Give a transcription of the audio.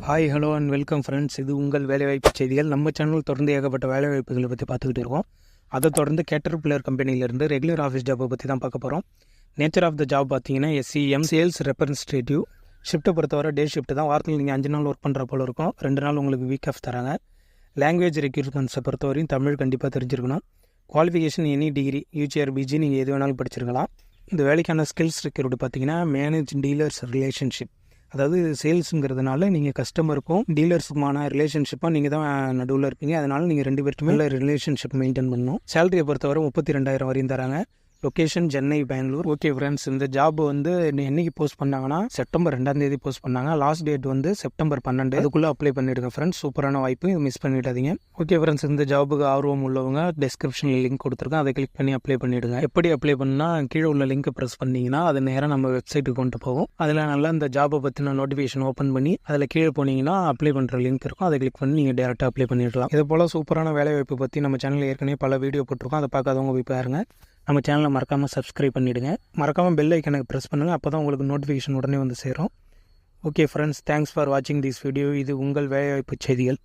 Hi hello and welcome friends. இது உங்கள் வேலைவாய்ப்பு செய்திகள். நம்ம சேனல் தொடர்ந்து ஏகப்பட்ட வேலைவாய்ப்புகளை பற்றி பார்த்துக்கிட்டு இருக்கோம். அதை தொடர்ந்து கேட்டர்பில்லர் கம்பெனியிலேருந்து ரெகுலர் ஆஃபீஸ் ஜாப்பை பற்றி தான் பார்க்க போகிறோம். நேச்சர் ஆஃப் த ஜாப் பார்த்தீங்கன்னா SCM சேல்ஸ் ரெப்ரசன்டேட்டிவ். ஷிஃப்ட்டை பொறுத்தவரை டே ஷிஃப்ட் தான். வாரத்தில் நீங்கள் 5 நாள் ஒர்க் பண்ணுற போல இருக்கும். 2 நாள் உங்களுக்கு வீக் ஆஃப் தராங்க. லாங்குவேஜ் ரெக்யூர்மெண்ட்ஸை பொறுத்தவரையும் தமிழ் கண்டிப்பாக தெரிஞ்சிருக்கணும். Qualification any degree UGR BG நீங்கள் எது வேணாலும் படிச்சிருக்கலாம். இந்த வேலைக்கான ஸ்கில்ஸ் ரெக்யூர்டு பார்த்தீங்கன்னா மேனேஜ் டீலர்ஸ் ரிலேஷன்ஷிப். அதாவது சேல்ஸுங்கிறதுனால நீங்கள் கஸ்டமருக்கும் டீலர்ஸுக்குமான ரிலேஷன்ஷிப்பாக நீங்கள் தான் நடுவில் இருப்பீங்க. அதனால் நீங்கள் 2 பேருக்குமே ரிலேஷன்ஷிப் மெயின்டைன் பண்ணணும். சேலரியை பொறுத்தவரை 32,000 வரையும் தராங்க. Location Chennai, Bangalore. Okay friends, இந்த ஜாப் வந்து என்னைக்கு போஸ்ட் பண்ணாங்கன்னா செப்டம்பர் 2 போஸ்ட் பண்ணாங்க. லாஸ்ட் டேட் வந்து செப்டம்பர் 12. அதுக்குள்ளே அப்ளை பண்ணிவிடுங்க ஃப்ரெண்ட்ஸ். சூப்பரான வாய்ப்பு, மிஸ் பண்ணிடாதீங்க. ஓகே ஃப்ரெண்ட்ஸ், இந்த ஜாபுக்கு ஆர்வம் உள்ளவங்க டிஸ்கிரிப்ஷனில் லிங்க் கொடுத்துருக்கேன். அதை கிளிக் பண்ணி அப்ளை பண்ணிவிடுங்க. எப்படி அப்ளை பண்ணால் கீழே உள்ள லிங்க்கை ப்ரெஸ் பண்ணிங்கன்னா அது நேராக நம்ம வெப்சைட்டுக்கு கொண்டு போகும். அதில் நல்லா இந்த ஜாபை பற்றின நோட்டிஃபிகேஷன் ஓப்பன் பண்ணி அதில் கீழே போனீங்கன்னா அப்ளை பண்ணுற லிங்க் இருக்கும். அதை கிளிக் பண்ணி நீங்கள் டேரெக்டாக அப்ளை பண்ணிடலாம். இது போல் சூப்பரான வேலைவாய்ப்பு பற்றி நம்ம சேனலில் ஏற்கனவே பல வீடியோ போட்டிருக்கோம். அதை பார்க்காதவங்க போய் பாருங்க. நம்ம சேனலை மறக்காமல் சப்ஸ்கிரைப் பண்ணிவிடுங்க. மறக்காமல் பெல் ஐக்கனுக்கு ப்ரெஸ் பண்ணுங்கள். அப்போ தான் உங்களுக்கு நோட்டிஃபிகேஷன் உடனே வந்து சேரும். ஓகே ஃப்ரெண்ட்ஸ், தேங்க்ஸ் ஃபார் வாட்சிங் திஸ் வீடியோ. இது உங்கள் வேலைவாய்ப்பு செய்திகள்.